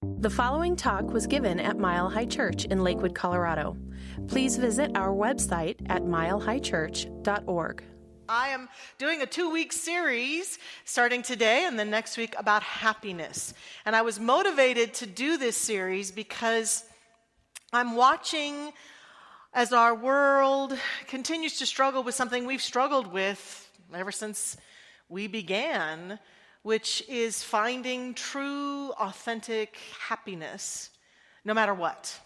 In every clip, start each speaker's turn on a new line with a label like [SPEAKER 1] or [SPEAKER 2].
[SPEAKER 1] The following talk was given at Mile High Church in Lakewood, Colorado. Please visit our website at milehighchurch.org.
[SPEAKER 2] I am doing a 2-week series starting today and then next week about happiness. And I was motivated to do this series because I'm watching as our world continues to struggle with something we've struggled with ever since we began, which is finding true, authentic happiness no matter what.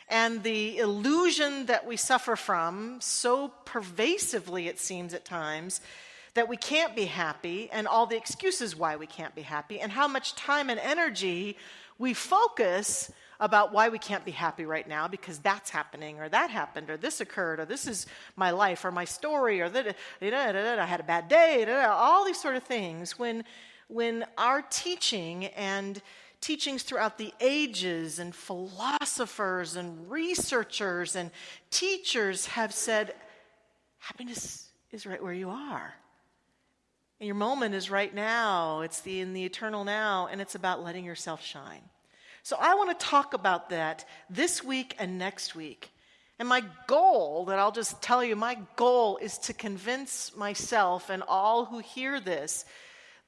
[SPEAKER 2] And the illusion that we suffer from so pervasively, it seems at times, that we can't be happy, and all the excuses why we can't be happy, and how much time and energy we focus about why we can't be happy right now because that's happening, or that happened, or this occurred, or this is my life, or my story, or I had a bad day, all these sort of things. When our teaching and teachings throughout the ages and philosophers and researchers and teachers have said, happiness is right where you are. And your moment is right now. It's in the eternal now, and it's about letting yourself shine. So I want to talk about that this week and next week. And my goal, that I'll just tell you, my goal is to convince myself and all who hear this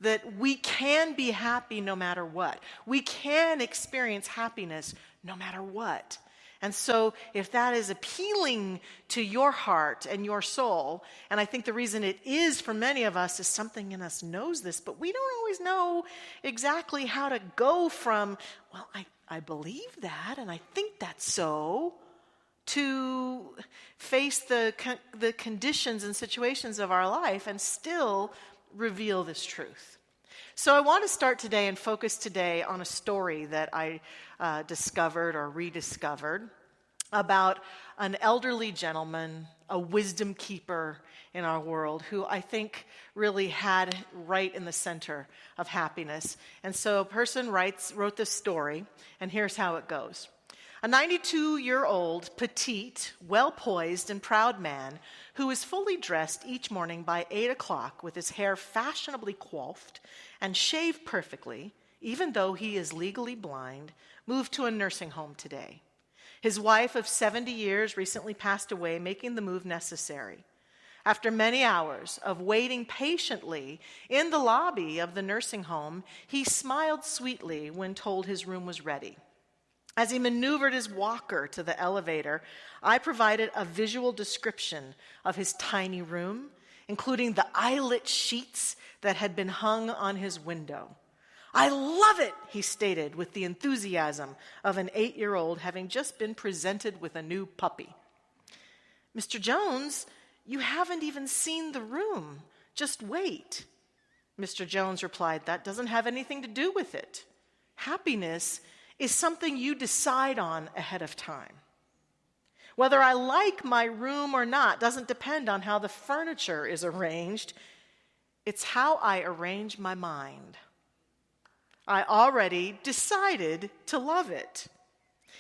[SPEAKER 2] that we can be happy no matter what. We can experience happiness no matter what. And so if that is appealing to your heart and your soul, and I think the reason it is for many of us is something in us knows this, but we don't always know exactly how to go from, well, I believe that and I think that's so, to face the conditions and situations of our life and still reveal this truth. So I want to start today and focus today on a story that I discovered or rediscovered about an elderly gentleman, a wisdom keeper in our world, who I think really had right in the center of happiness. And so a person wrote this story, and here's how it goes. A 92-year-old, petite, well-poised, and proud man who is fully dressed each morning by 8 o'clock with his hair fashionably coiffed and shaved perfectly, even though he is legally blind, moved to a nursing home today. His wife of 70 years recently passed away, making the move necessary. After many hours of waiting patiently in the lobby of the nursing home, he smiled sweetly when told his room was ready. As he maneuvered his walker to the elevator, I provided a visual description of his tiny room, including the eyelet sheets that had been hung on his window. "I love it," he stated with the enthusiasm of an 8-year-old having just been presented with a new puppy. "Mr. Jones, you haven't even seen the room. Just wait." Mr. Jones replied, "That doesn't have anything to do with it. Happiness is something you decide on ahead of time. Whether I like my room or not doesn't depend on how the furniture is arranged. It's how I arrange my mind. I already decided to love it.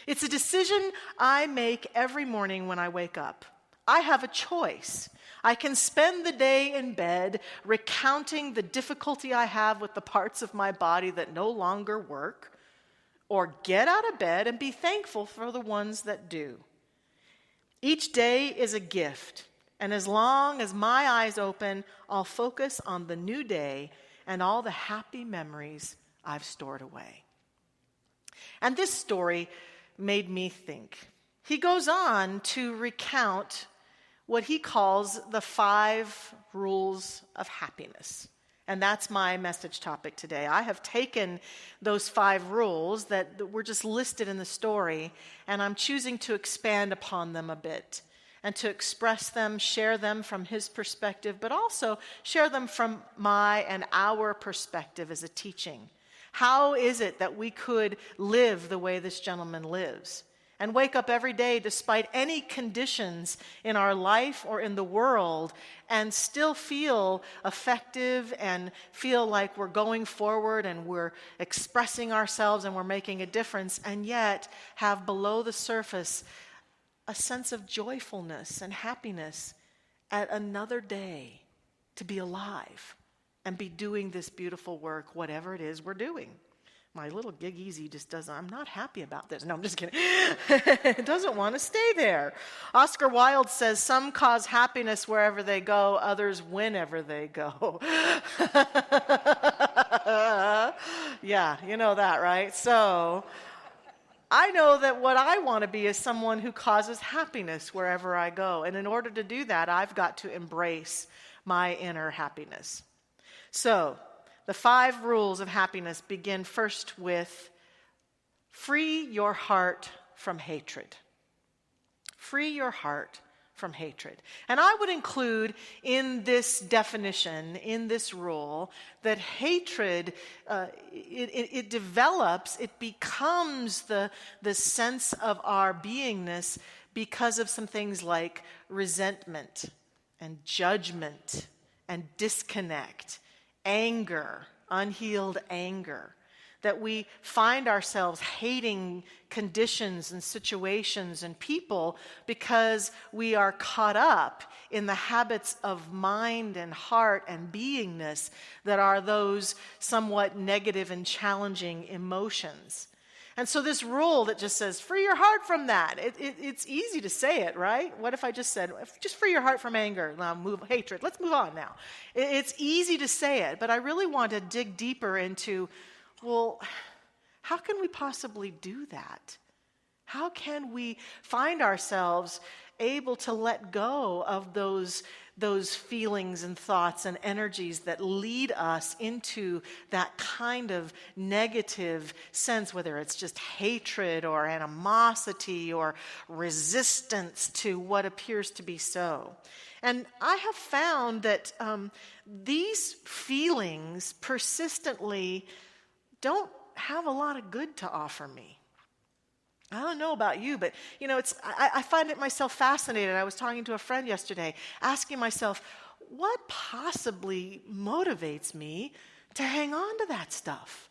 [SPEAKER 2] It's a decision I make every morning when I wake up. I have a choice. I can spend the day in bed recounting the difficulty I have with the parts of my body that no longer work, or get out of bed and be thankful for the ones that do. Each day is a gift, and as long as my eyes open, I'll focus on the new day and all the happy memories I've stored away." And this story made me think. He goes on to recount what he calls the 5 rules of happiness. And that's my message topic today. I have taken those 5 rules that were just listed in the story, and I'm choosing to expand upon them a bit and to express them, share them from his perspective, but also share them from my and our perspective as a teaching. How is it that we could live the way this gentleman lives and wake up every day despite any conditions in our life or in the world and still feel effective and feel like we're going forward and we're expressing ourselves and we're making a difference, and yet have below the surface a sense of joyfulness and happiness at another day to be alive and be doing this beautiful work, whatever it is we're doing. my little gig easy just doesn't, I'm not happy about this. No, I'm just kidding. It doesn't want to stay there. Oscar Wilde says, some cause happiness wherever they go, others whenever they go. Yeah, you know that, right? So I know that what I want to be is someone who causes happiness wherever I go. And in order to do that, I've got to embrace my inner happiness. So, the 5 rules of happiness begin first with free your heart from hatred. Free your heart from hatred. And I would include in this definition, in this rule, that hatred, it develops, it becomes the sense of our beingness because of some things like resentment and judgment and disconnect, anger, unhealed anger, that we find ourselves hating conditions and situations and people because we are caught up in the habits of mind and heart and beingness that are those somewhat negative and challenging emotions. And so this rule that just says, free your heart from that, it's easy to say it, right? What if I just said, just free your heart from anger, hatred, let's move on now. It's easy to say it, but I really want to dig deeper into, well, how can we possibly do that? How can we find ourselves able to let go of those feelings and thoughts and energies that lead us into that kind of negative sense, whether it's just hatred or animosity or resistance to what appears to be so. And I have found that these feelings persistently don't have a lot of good to offer me. I don't know about you, but I find it myself fascinated. I was talking to a friend yesterday, asking myself, what possibly motivates me to hang on to that stuff?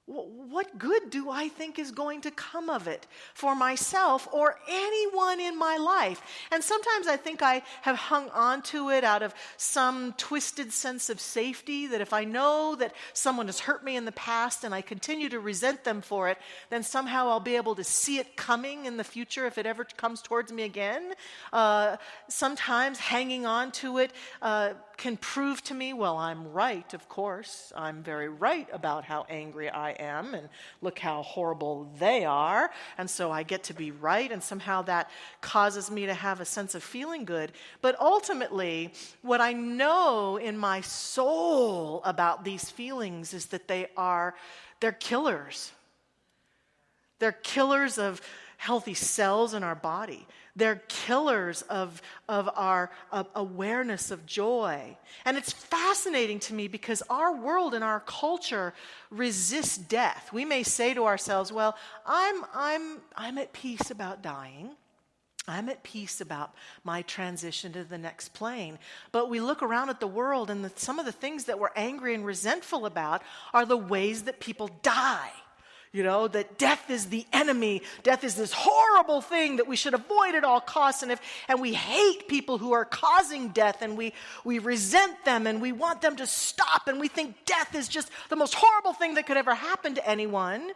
[SPEAKER 2] What good do I think is going to come of it for myself or anyone in my life? And sometimes I think I have hung on to it out of some twisted sense of safety, that if I know that someone has hurt me in the past and I continue to resent them for it, then somehow I'll be able to see it coming in the future if it ever comes towards me again. Sometimes hanging on to it can prove to me, well, I'm right, of course. I'm very right about how angry I am, and look how horrible they are, and so I get to be right, and somehow that causes me to have a sense of feeling good. But ultimately, what I know in my soul about these feelings is that they're killers. They're killers of healthy cells in our body. They're killers of our awareness of joy. And it's fascinating to me because our world and our culture resists death. We may say to ourselves, well, I'm at peace about dying. I'm at peace about my transition to the next plane. But we look around at the world, and some of the things that we're angry and resentful about are the ways that people die. That death is the enemy. Death is this horrible thing that we should avoid at all costs. And we hate people who are causing death, and we resent them, and we want them to stop, and we think death is just the most horrible thing that could ever happen to anyone.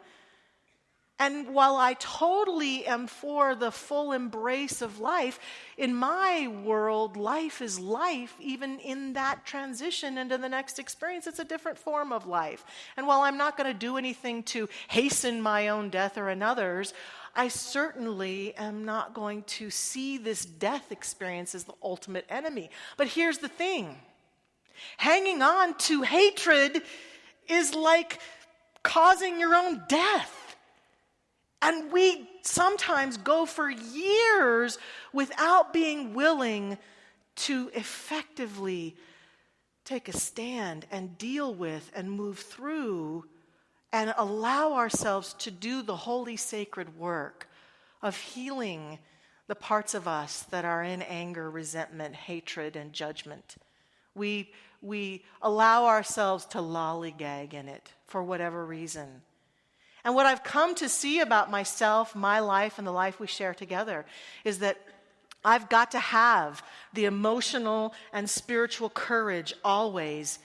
[SPEAKER 2] And while I totally am for the full embrace of life, in my world, life is life, even in that transition into the next experience. It's a different form of life. And while I'm not going to do anything to hasten my own death or another's, I certainly am not going to see this death experience as the ultimate enemy. But here's the thing. Hanging on to hatred is like causing your own death. And we sometimes go for years without being willing to effectively take a stand and deal with and move through and allow ourselves to do the holy, sacred work of healing the parts of us that are in anger, resentment, hatred, and judgment. We allow ourselves to lollygag in it for whatever reason. And what I've come to see about myself, my life, and the life we share together is that I've got to have the emotional and spiritual courage always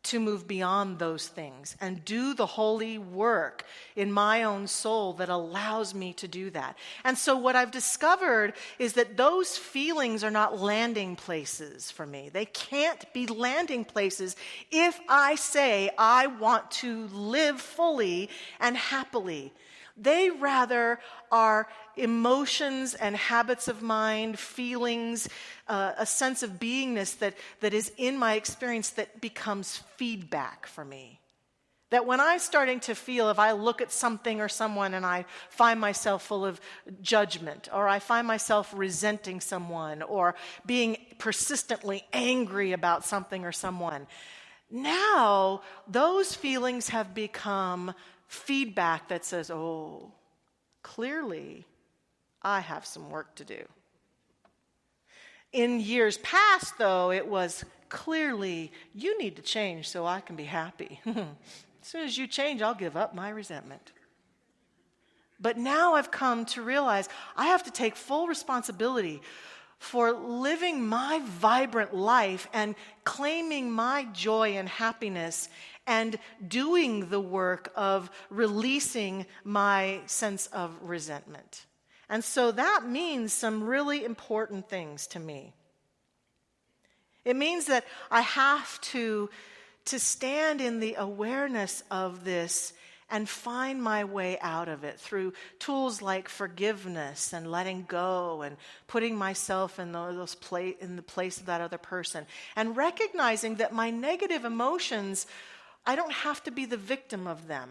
[SPEAKER 2] to move beyond those things and do the holy work in my own soul that allows me to do that. And so what I've discovered is that those feelings are not landing places for me. They can't be landing places if I say I want to live fully and happily. They rather are emotions and habits of mind, feelings, a sense of beingness that is in my experience that becomes feedback for me. That when I'm starting to feel, if I look at something or someone and I find myself full of judgment, or I find myself resenting someone, or being persistently angry about something or someone, now those feelings have become feedback that says, oh, clearly I have some work to do. In years past, though, it was clearly you need to change so I can be happy. As soon as you change, I'll give up my resentment. But now I've come to realize I have to take full responsibility for living my vibrant life and claiming my joy and happiness and doing the work of releasing my sense of resentment. And so that means some really important things to me. It means that I have to stand in the awareness of this and find my way out of it through tools like forgiveness and letting go and putting myself in the place of that other person, and recognizing that my negative emotions, I don't have to be the victim of them.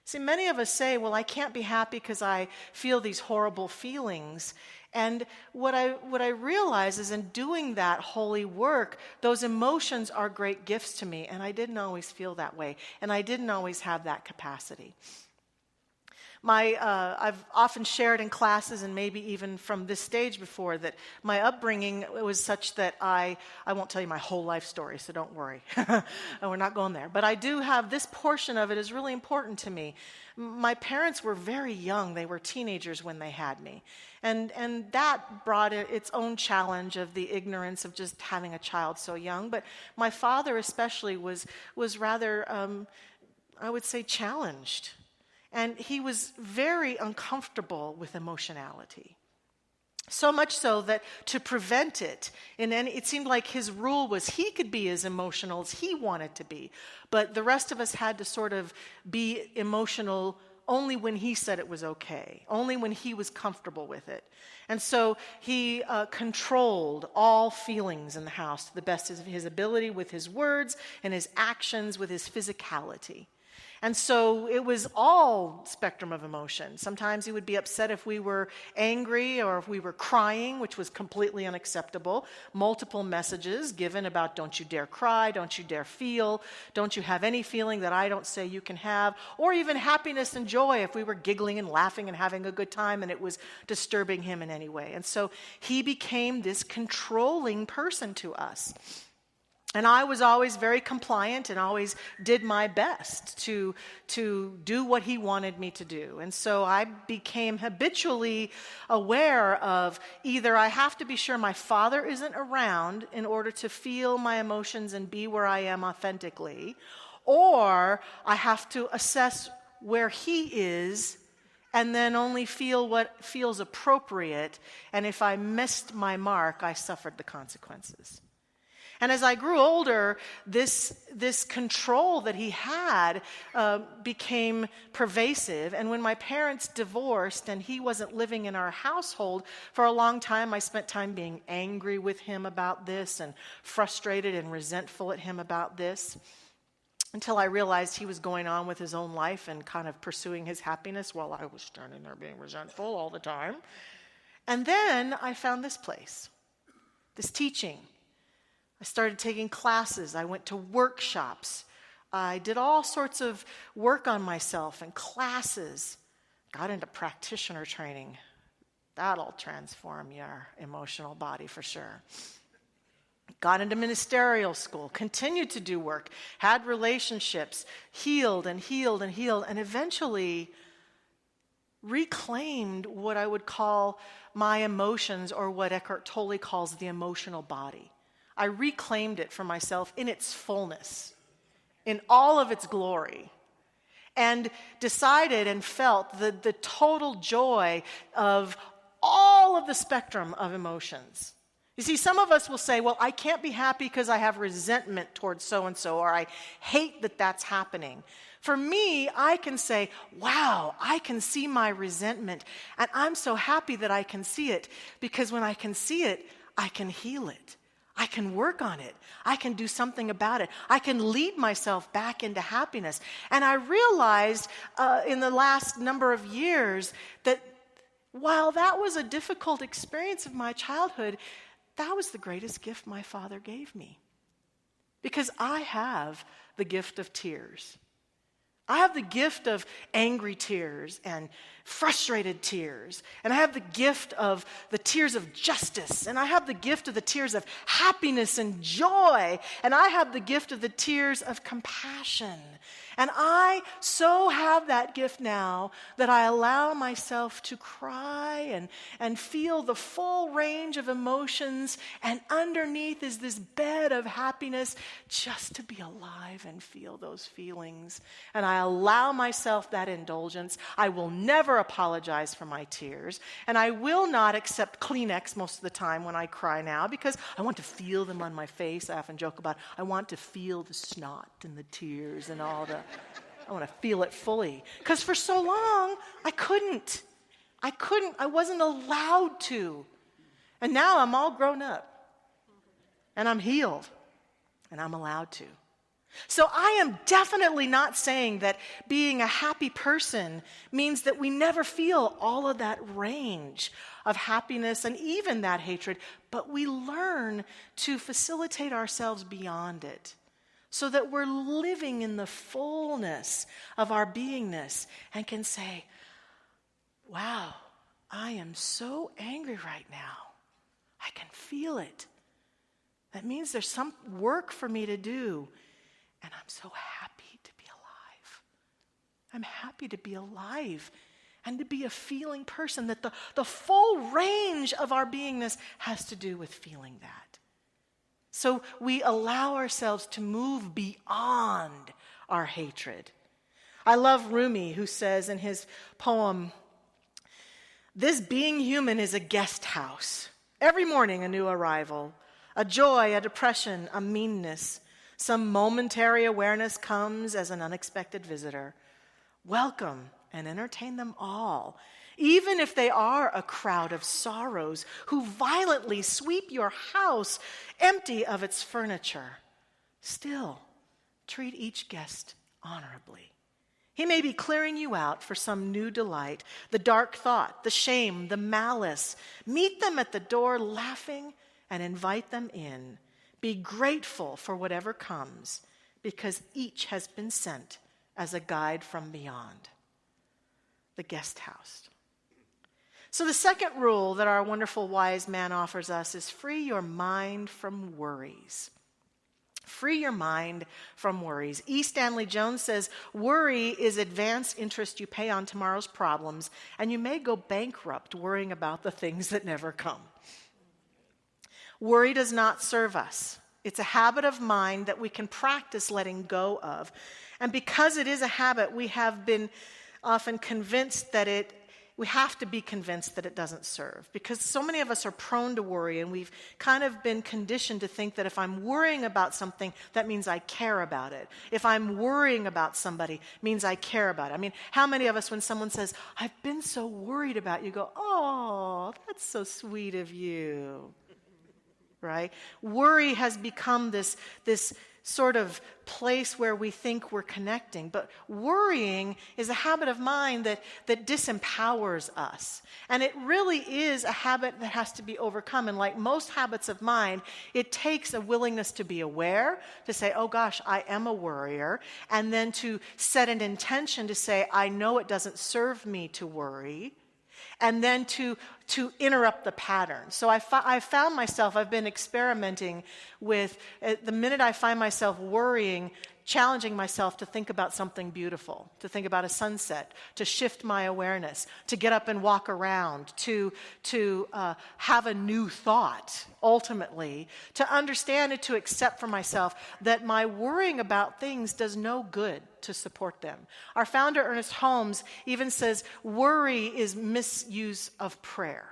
[SPEAKER 2] See, many of us say, well, I can't be happy because I feel these horrible feelings. And what I realize is in doing that holy work, those emotions are great gifts to me, and I didn't always feel that way, and I didn't always have that capacity. I've often shared in classes, and maybe even from this stage before, that my upbringing was such that I won't tell you my whole life story, so don't worry. We're not going there. But I do have this portion of it is really important to me. My parents were very young. They were teenagers when they had me. And that brought its own challenge of the ignorance of just having a child so young. But my father especially was rather, I would say, challenged. And he was very uncomfortable with emotionality. So much so that to prevent it, it seemed like his rule was he could be as emotional as he wanted to be. But the rest of us had to sort of be emotional only when he said it was okay, only when he was comfortable with it. And so he controlled all feelings in the house to the best of his ability with his words and his actions, with his physicality. And so it was all spectrum of emotion. Sometimes he would be upset if we were angry or if we were crying, which was completely unacceptable. Multiple messages given about don't you dare cry, don't you dare feel, don't you have any feeling that I don't say you can have, or even happiness and joy if we were giggling and laughing and having a good time and it was disturbing him in any way. And so he became this controlling person to us. And I was always very compliant and always did my best to do what he wanted me to do. And so I became habitually aware of either I have to be sure my father isn't around in order to feel my emotions and be where I am authentically, or I have to assess where he is and then only feel what feels appropriate. And if I missed my mark, I suffered the consequences. And as I grew older, this control that he had became pervasive. And when my parents divorced and he wasn't living in our household, for a long time I spent time being angry with him about this and frustrated and resentful at him about this, until I realized he was going on with his own life and kind of pursuing his happiness while I was standing there being resentful all the time. And then I found this place, this teaching. I started taking classes. I went to workshops. I did all sorts of work on myself and classes. Got into practitioner training. That'll transform your emotional body for sure. Got into ministerial school, continued to do work, had relationships, healed and healed and healed, and eventually reclaimed what I would call my emotions, or what Eckhart Tolle calls the emotional body. I reclaimed it for myself in its fullness. in all of its glory and decided and felt the total joy of all of the spectrum of emotions. You see, some of us will say, well, I can't be happy because I have resentment towards so-and-so, or I hate that that's happening. For me, I can say, wow, I can see my resentment, and I'm so happy that I can see it, because when I can see it, I can heal it. I can work on it. I can do something about it. I can lead myself back into happiness. And I realized in the last number of years that while that was a difficult experience of my childhood, that was the greatest gift my father gave me. Because I have the gift of tears. I have the gift of angry tears and frustrated tears. And I have the gift of the tears of justice. And I have the gift of the tears of happiness and joy. And I have the gift of the tears of compassion. And I so have that gift now that I allow myself to cry and feel the full range of emotions. And underneath is this bed of happiness just to be alive and feel those feelings. And I allow myself that indulgence. I will never apologize for my tears. And I will not accept Kleenex most of the time when I cry now, because I want to feel them on my face. I often joke about, I want to feel the snot and the tears and all the... I want to feel it fully. Because for so long, I couldn't. I wasn't allowed to. And now I'm all grown up. And I'm healed. And I'm allowed to. So I am definitely not saying that being a happy person means that we never feel all of that range of happiness and even that hatred, but we learn to facilitate ourselves beyond it so that we're living in the fullness of our beingness and can say, wow, I am so angry right now. I can feel it. That means there's some work for me to do. And I'm so happy to be alive. I'm happy to be alive and to be a feeling person, that the full range of our beingness has to do with feeling that. So we allow ourselves to move beyond our hatred. I love Rumi, who says in his poem, "This being human is a guest house. Every morning a new arrival, a joy, a depression, a meanness. Some momentary awareness comes as an unexpected visitor. Welcome and entertain them all, even if they are a crowd of sorrows who violently sweep your house empty of its furniture. Still, treat each guest honorably. He may be clearing you out for some new delight, the dark thought, the shame, the malice. Meet them at the door laughing and invite them in. Be grateful for whatever comes, because each has been sent as a guide from beyond." The guest house. So the second rule that our wonderful wise man offers us is free your mind from worries. Free your mind from worries. E. Stanley Jones says, worry is advanced interest you pay on tomorrow's problems, and you may go bankrupt worrying about the things that never come. Worry does not serve us. It's a habit of mind that we can practice letting go of. And because it is a habit, we have been often convinced that we have to be convinced that it doesn't serve. Because so many of us are prone to worry, and we've kind of been conditioned to think that if I'm worrying about something, that means I care about it. If I'm worrying about somebody, it means I care about it. I mean, how many of us, when someone says, "I've been so worried about you," go, "Oh, that's so sweet of you." Right? Worry has become this sort of place where we think we're connecting. But worrying is a habit of mind that disempowers us. And it really is a habit that has to be overcome. And like most habits of mind, it takes a willingness to be aware, to say, oh gosh, I am a worrier. And then to set an intention to say, I know it doesn't serve me to worry. And then to interrupt the pattern. So I found myself, I've been experimenting with, the minute I find myself worrying, challenging myself to think about something beautiful, to think about a sunset, to shift my awareness, to get up and walk around, to have a new thought, ultimately, to understand and to accept for myself that my worrying about things does no good to support them. Our founder, Ernest Holmes, even says worry is misuse of prayer.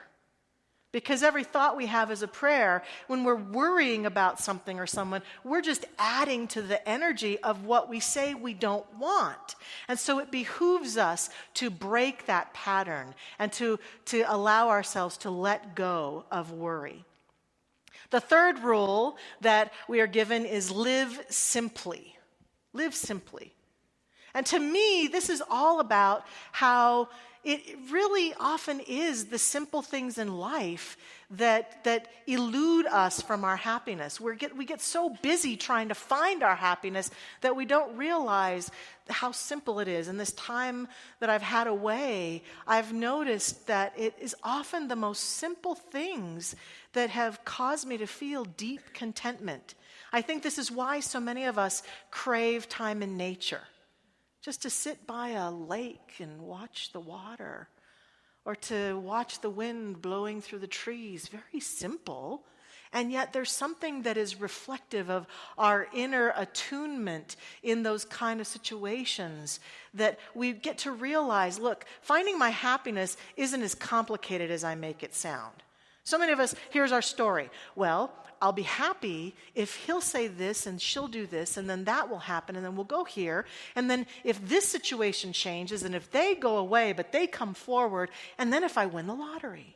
[SPEAKER 2] Because every thought we have is a prayer. When we're worrying about something or someone, we're just adding to the energy of what we say we don't want. And so it behooves us to break that pattern and to allow ourselves to let go of worry. The third rule that we are given is live simply. Live simply. And to me, this is all about how it really often is the simple things in life that elude us from our happiness. We get so busy trying to find our happiness that we don't realize how simple it is. In this time that I've had away, I've noticed that it is often the most simple things that have caused me to feel deep contentment. I think this is why so many of us crave time in nature. Just to sit by a lake and watch the water, or to watch the wind blowing through the trees. Very simple, and yet there's something that is reflective of our inner attunement in those kind of situations that we get to realize, look, finding my happiness isn't as complicated as I make it sound. So many of us, here's our story. Well, I'll be happy if he'll say this and she'll do this, and then that will happen, and then we'll go here. And then if this situation changes, and if they go away, but they come forward, and then if I win the lottery,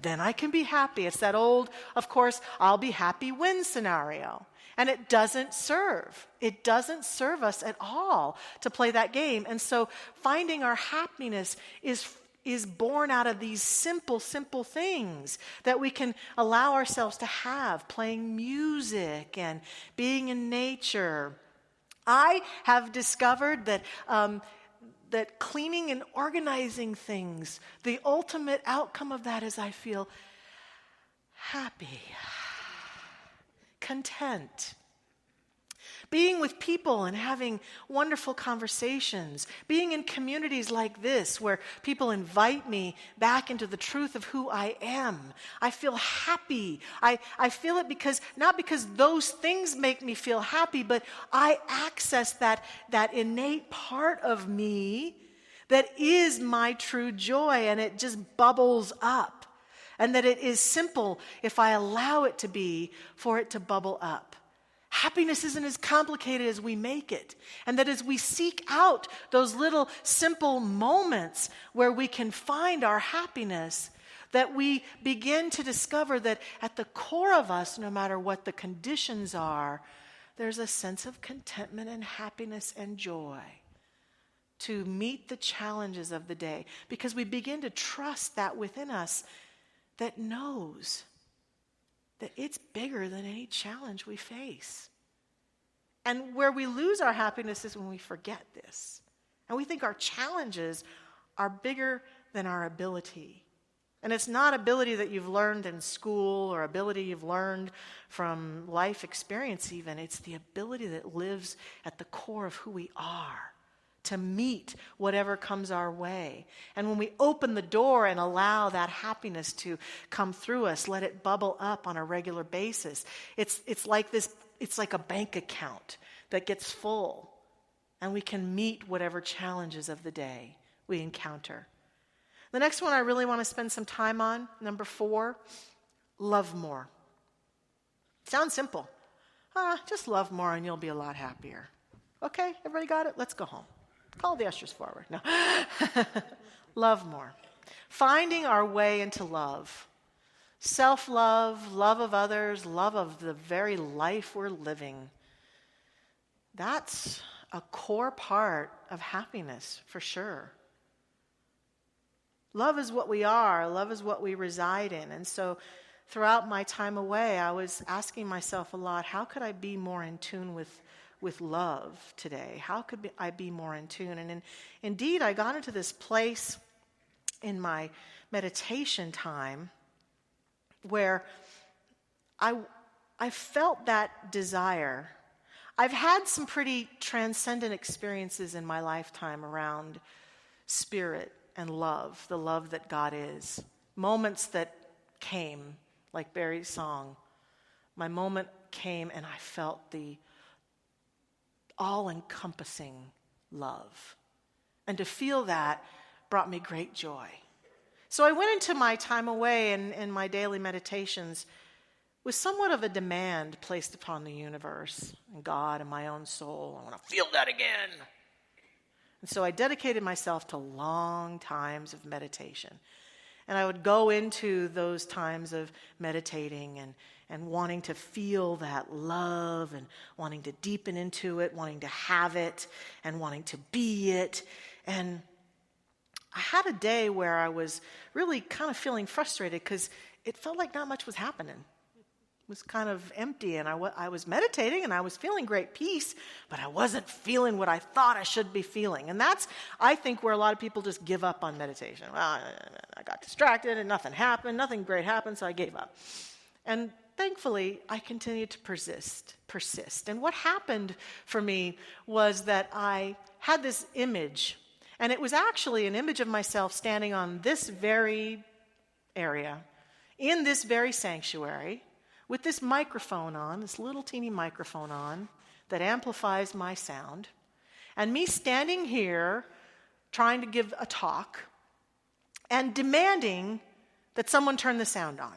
[SPEAKER 2] then I can be happy. It's that old, of course, I'll be happy when scenario. And it doesn't serve. It doesn't serve us at all to play that game. And so finding our happiness is born out of these simple things that we can allow ourselves to have, playing music and being in nature. I have discovered that that cleaning and organizing things, the ultimate outcome of that is I feel happy, content. Being with people and having wonderful conversations. Being in communities like this where people invite me back into the truth of who I am. I feel happy. I feel it not because those things make me feel happy, but I access that innate part of me that is my true joy, and it just bubbles up. And that it is simple if I allow it to be, for it to bubble up. Happiness isn't as complicated as we make it. And that as we seek out those little simple moments where we can find our happiness, that we begin to discover that at the core of us, no matter what the conditions are, there's a sense of contentment and happiness and joy to meet the challenges of the day. Because we begin to trust that within us that knows that it's bigger than any challenge we face. And where we lose our happiness is when we forget this. And we think our challenges are bigger than our ability. And it's not ability that you've learned in school or ability you've learned from life experience even. It's the ability that lives at the core of who we are, to meet whatever comes our way. And when we open the door and allow that happiness to come through us, let it bubble up on a regular basis, it's like this. It's like a bank account that gets full, and we can meet whatever challenges of the day we encounter. The next one I really want to spend some time on, number 4, love more. Sounds simple. Just love more and you'll be a lot happier. Okay, everybody got it? Let's go home. Call the ushers forward. No. Love more. Finding our way into love. Self-love, love of others, love of the very life we're living. That's a core part of happiness, for sure. Love is what we are. Love is what we reside in. And so throughout my time away, I was asking myself a lot, how could I be more in tune with love today? How could I be more in tune? And indeed, I got into this place in my meditation time where I felt that desire. I've had some pretty transcendent experiences in my lifetime around spirit and love, the love that God is. Moments that came, like Barry's song. My moment came and I felt the all-encompassing love. And to feel that brought me great joy. So I went into my time away and my daily meditations with somewhat of a demand placed upon the universe and God and my own soul. I want to feel that again. And so I dedicated myself to long times of meditation. And I would go into those times of meditating and wanting to feel that love and wanting to deepen into it, wanting to have it and wanting to be it. And I had a day where I was really kind of feeling frustrated because it felt like not much was happening. It was kind of empty, and I was meditating and I was feeling great peace, but I wasn't feeling what I thought I should be feeling. And that's, I think, where a lot of people just give up on meditation. Well, I got distracted and nothing happened, nothing great happened, so I gave up. And thankfully, I continued to persist. And what happened for me was that I had this image, and it was actually an image of myself standing on this very area, in this very sanctuary, with this microphone on, this little teeny microphone on, that amplifies my sound, and me standing here trying to give a talk and demanding that someone turn the sound on.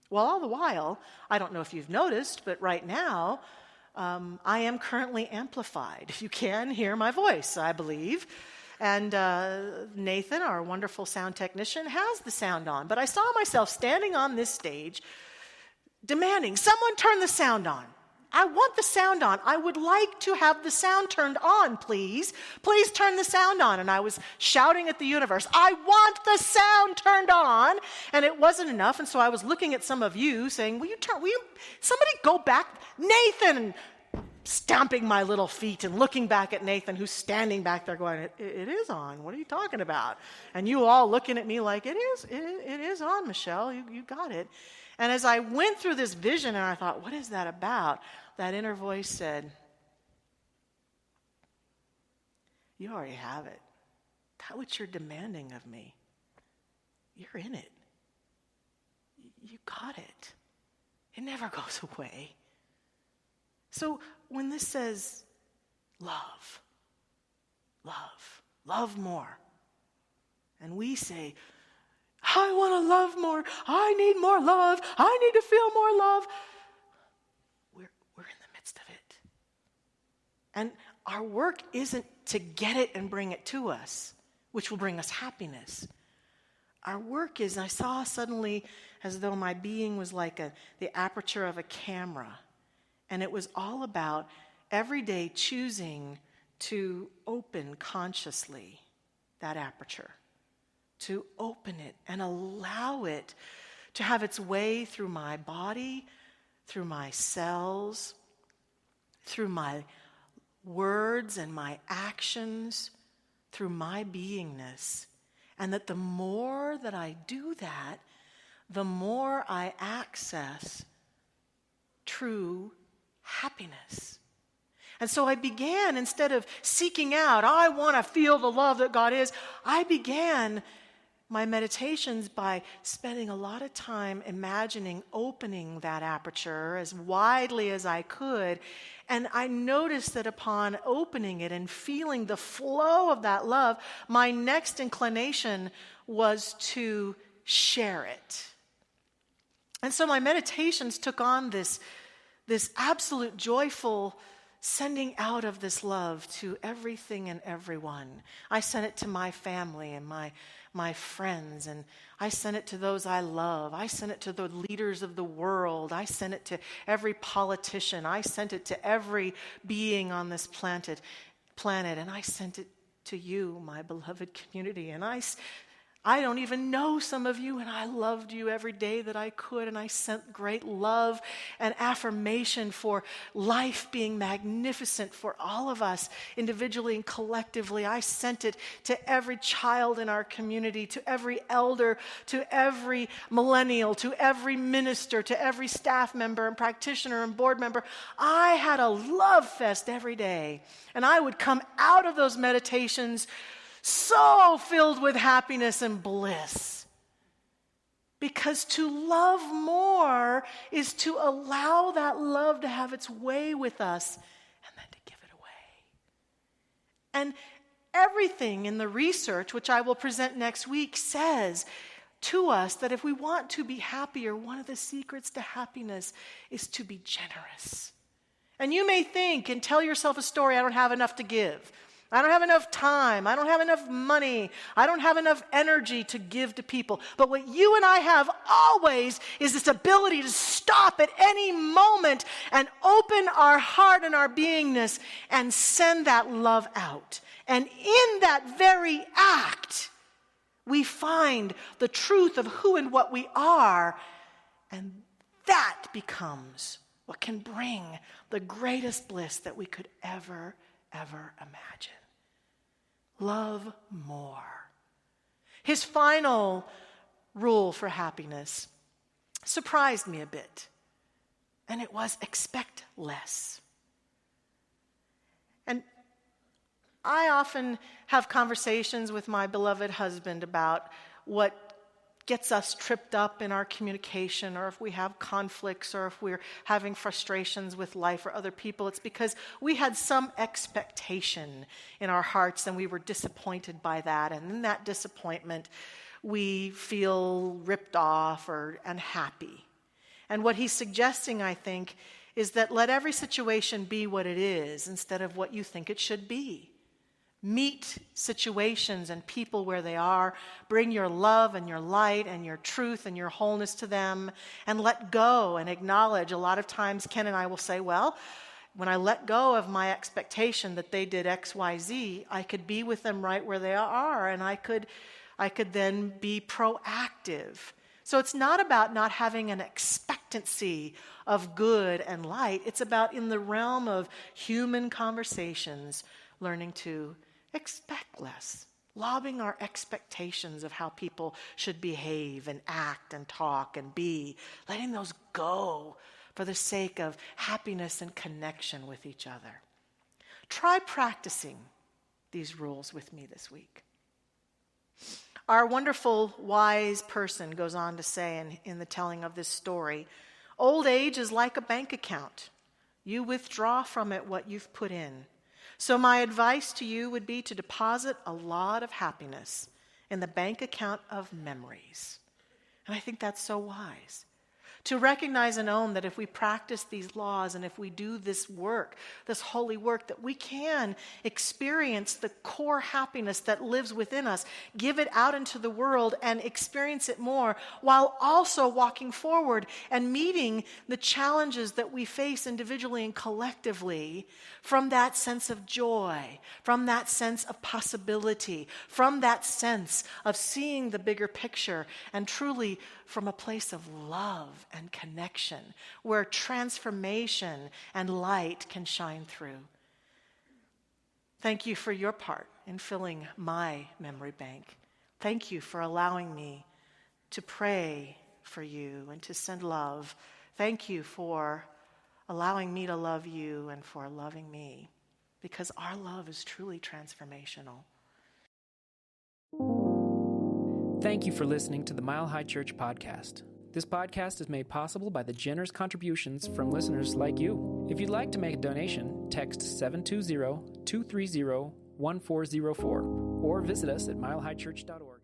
[SPEAKER 2] Well, all the while, I don't know if you've noticed, but right now, I am currently amplified. You can hear my voice, I believe. And Nathan, our wonderful sound technician, has the sound on. But I saw myself standing on this stage demanding, someone turn the sound on. I want the sound on. I would like to have the sound turned on, please. Please turn the sound on. And I was shouting at the universe, I want the sound turned on. And it wasn't enough. And so I was looking at some of you saying, will you somebody go back? Nathan, stamping my little feet and looking back at Nathan, who's standing back there going, it is on. What are you talking about? And you all looking at me like, it is on, Michelle. You got it. And as I went through this vision and I thought, what is that about? That inner voice said, you already have it. That's what you're demanding of me. You're in it. You got it. It never goes away. So when this says love more, and we say, I want to love more. I need more love. I need to feel more love. We're in the midst of it. And our work isn't to get it and bring it to us, which will bring us happiness. Our work is, I saw suddenly as though my being was like the aperture of a camera. And it was all about every day choosing to open consciously that aperture. To open it and allow it to have its way through my body, through my cells, through my words and my actions, through my beingness. And that the more that I do that, the more I access true happiness. And so I began, instead of seeking out, I want to feel the love that God is, I began my meditations by spending a lot of time imagining opening that aperture as widely as I could. And I noticed that upon opening it and feeling the flow of that love, my next inclination was to share it. And so my meditations took on this absolute joyful sending out of this love to everything and everyone. I sent it to my family and my friends, and I sent it to those I love. I sent it to the leaders of the world. I sent it to every politician. I sent it to every being on this planet, and I sent it to you, my beloved community. And I don't even know some of you, and I loved you every day that I could, and I sent great love and affirmation for life being magnificent for all of us, individually and collectively. I sent it to every child in our community, to every elder, to every millennial, to every minister, to every staff member and practitioner and board member. I had a love fest every day, and I would come out of those meditations so filled with happiness and bliss. Because to love more is to allow that love to have its way with us and then to give it away. And everything in the research, which I will present next week, says to us that if we want to be happier, one of the secrets to happiness is to be generous. And you may think and tell yourself a story, I don't have enough to give. I don't have enough time. I don't have enough money. I don't have enough energy to give to people. But what you and I have always is this ability to stop at any moment and open our heart and our beingness and send that love out. And in that very act, we find the truth of who and what we are. And that becomes what can bring the greatest bliss that we could ever imagine. Love more. His final rule for happiness surprised me a bit, and it was expect less. And I often have conversations with my beloved husband about what gets us tripped up in our communication, or if we have conflicts, or if we're having frustrations with life or other people. It's because we had some expectation in our hearts and we were disappointed by that. And in that disappointment, we feel ripped off or unhappy. And what he's suggesting, I think, is that let every situation be what it is instead of what you think it should be. Meet situations and people where they are. Bring your love and your light and your truth and your wholeness to them, and let go and acknowledge. A lot of times Ken and I will say, well, when I let go of my expectation that they did X, Y, Z, I could be with them right where they are, and I could then be proactive. So it's not about not having an expectancy of good and light. It's about, in the realm of human conversations, learning to expect less, lobbing our expectations of how people should behave and act and talk and be, letting those go for the sake of happiness and connection with each other. Try practicing these rules with me this week. Our wonderful, wise person goes on to say in the telling of this story, old age is like a bank account. You withdraw from it what you've put in. So my advice to you would be to deposit a lot of happiness in the bank account of memories. And I think that's so wise. To recognize and own that if we practice these laws and if we do this work, this holy work, that we can experience the core happiness that lives within us, give it out into the world and experience it more, while also walking forward and meeting the challenges that we face individually and collectively from that sense of joy, from that sense of possibility, from that sense of seeing the bigger picture, and truly from a place of love and connection, where transformation and light can shine through. Thank you for your part in filling my memory bank. Thank you for allowing me to pray for you and to send love. Thank you for allowing me to love you and for loving me, because our love is truly transformational.
[SPEAKER 3] Thank you for listening to the Mile High Church podcast. This podcast is made possible by the generous contributions from listeners like you. If you'd like to make a donation, text 720-230-1404 or visit us at milehighchurch.org.